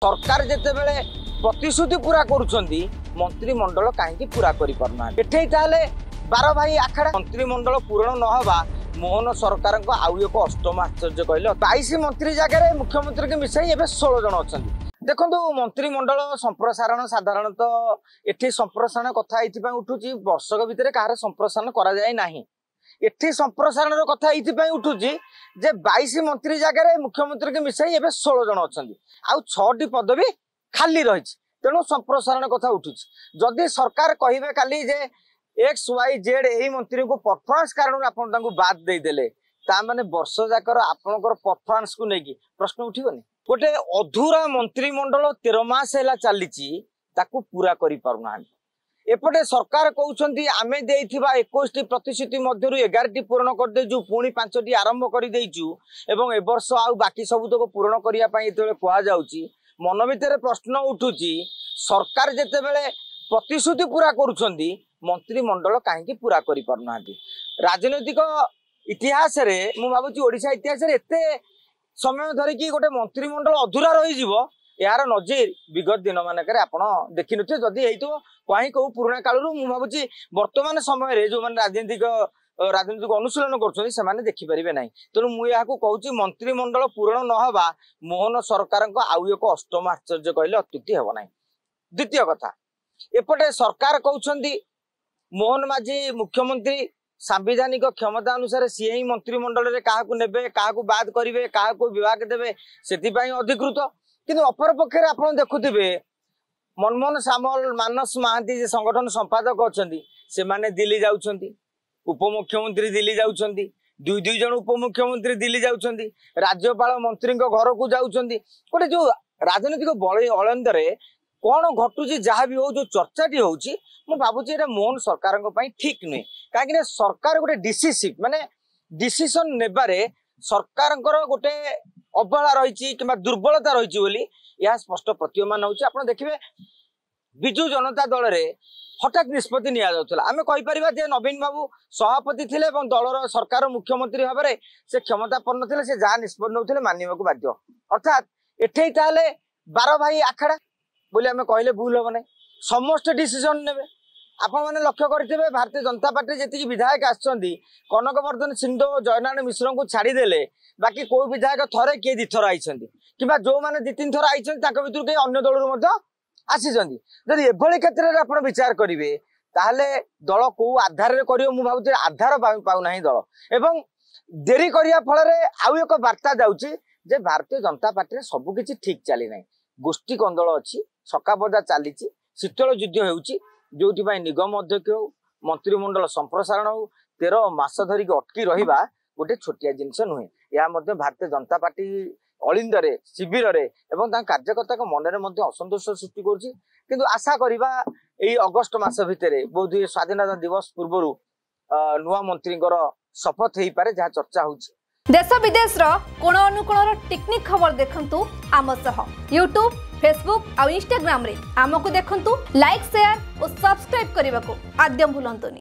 सरकार जितेबले प्रतिश्रुति पूरा करुछंती मंत्रिमंडल कहीं पूरा करि परना एठे ताले 12 भाई आखड़ा मंत्रिमंडल पूर्ण न हवा मोहन सरकार को आउ एक अष्टम आश्चर्य कहले 22 मंत्री जगह मुख्यमंत्री के मिसाई एबे 16 जन अछंती। देखो मंत्रिमंडल संप्रसारण साधारणतः एठी संप्रसारण कथा एथि उठुची वर्षक भितर कहार संप्रसारण करा जाय नाही। एठी संप्रसारण कथा एथि उठुची जे 22 मंत्री जगह मुख्यमंत्री के मिसाई एबे 16 जन अछंती आउ 6टी पदवी खाली रही। तेणु संप्रसारण कथा उठुची जदि सरकार कहिबे काली जे XYZ यही मंत्री को परफॉर्मेंस कारण आपण तांको बाद दे देले ता माने वर्ष जाकर आपनकर परफॉर्मेंस को नेकी प्रश्न उठिबनी। गोटे अधूरा मंत्रिमंडल 13 मास हैला चलीची ताकू पूरा करि पारुना। एपटे सरकार कहउछंती आमे देइथिबा 21टी प्रतिश्रुति मध्यरु 11टी पूर्ण कर देजु पुणी 5टी आरंभ करि देइचु एवं ए वर्ष आउ बाकी सब तक पूर्ण करिया पई एतले कोआ जाउची। मन भितर प्रश्न उठुची सरकार जेतेबेले प्रतिश्रुति पूरा करुछंती मंत्रिमंडल कहीं पूरा करि परनांती। राजनैतिक इतिहास रे मु भाबुची ओडिशा इतिहास रे एते समय धरिकी गोटे मंत्रिमंडल अधूरा रही जीवो यार नजीर विगत दिन मानकर आपण देखि नथे। जदि एइतो कहीं कहू पुराना कालरू मु भाबुची वर्तमान समय रे जो माने राजनीतिक अनुशीलन करछोनी से माने देखि परिबे नाही। तेणु मु याकू कहूची मंत्रिमंडल पूर्ण न हवा मोहन सरकार को आउ एक अष्टम आश्चर्य कहले अत्युक्ति हेबो नाही। द्वितीय कथा एपटे सरकार कहउछंती मोहन माझी मुख्यमंत्री संवैधानिक क्षमता अनुसार सी ही मंत्रिमंडल रे काहाकू नेबे काहाकू बाद करिवे काहाकू विभाग देबे सेति पई अधिकृत। किंतु अपर पक्षे आपण देखुथिबे मनमोहन सामल मानस महांती जे संगठन संपादक अछंती से माने दिल्ली जाउछंती उपमुख्यमंत्री दिल्ली जाउछंती दुई जन उपमुख्यमंत्री दिल्ली जाउछंती राज्यपाल मंत्री घर को जाउछंती। गोटे जो राजनीतिक बल अलंदरे कौन घटुची जहाँ भी हो जो चर्चाटी होची मु भाबुची एटा मोहन सरकार ठीक नुहे कहीं सरकार गोटे डिसिसिव माने डिसीजन नेबारे सरकार गोटे अवहेला रही कि दुर्बलता रही बोली यह स्पष्ट प्रतीयमान होची। आपण देखिबे बिजु जनता दल रे हठात निष्पत्ति निया जाउथला आमे कहि परिबा जे नवीन बाबू सभापति थिले एवं दलर सरकार मुख्यमंत्री भाबरे से क्षमतापन्न थिले से जहाँ निष्पत्ति नउथिले मानिबाकू बाध्य। अर्थात एठै ताले 12 भाई आखड़ा बोले आमे कहले भूल हम ना समस्त डिसीजन नेबे। आपण माने लक्ष्य करथिबे भारतीय जनता पार्टी जेतिकी विधायक आछंती कनकवर्धन सिंहदेव जयनारायण मिश्र को छाड़ी देले बाकी कोई विधायक थरे के दिथर आइछंती किबा जो माने 2-3 थर आइछंती ताका भितर के अन्य दलरु मध्य आसीछंती। जदि एभली क्षेत्र रे आपण विचार करिवे ताहले दल को आधार रे करियो मु भाबुते आधार पाउ नाही दल एवं देरी करिया फल रे आउ एक वार्ता जाउची जे भारतीय जनता पार्टी रे सब किछि ठीक चली नाही। गोष्ठी कंदल अच्छी सकाबजा चली शीतल युद्ध होउची जोथि पई निगम अध्यक्ष हो मंत्रिमंडल संप्रसारण हो 13 मास धरिक अटकी रहिबा गोटे छोटिया जिनस नुहे। या मध्ये भारतीय जनता पार्टी अलिंदरे शिविर रे एवं ता कार्यकर्ता को मन में असंतोष सृष्टि करुची। किंतु आशा करिबा एई अगस्त मास भितरे बोधुए स्वाधीनता दिवस पूर्व नुआ मंत्री शपथ हो पारे जहाँ चर्चा होची। देश विदेश कोण अनुकोण टेक्निक खबर देखंतु आम सह यूट्यूब फेसबुक और इंस्टाग्राम रे आमको देखंतु लाइक शेयर और सब्सक्राइब करने को आद्यम भूलंतुनी।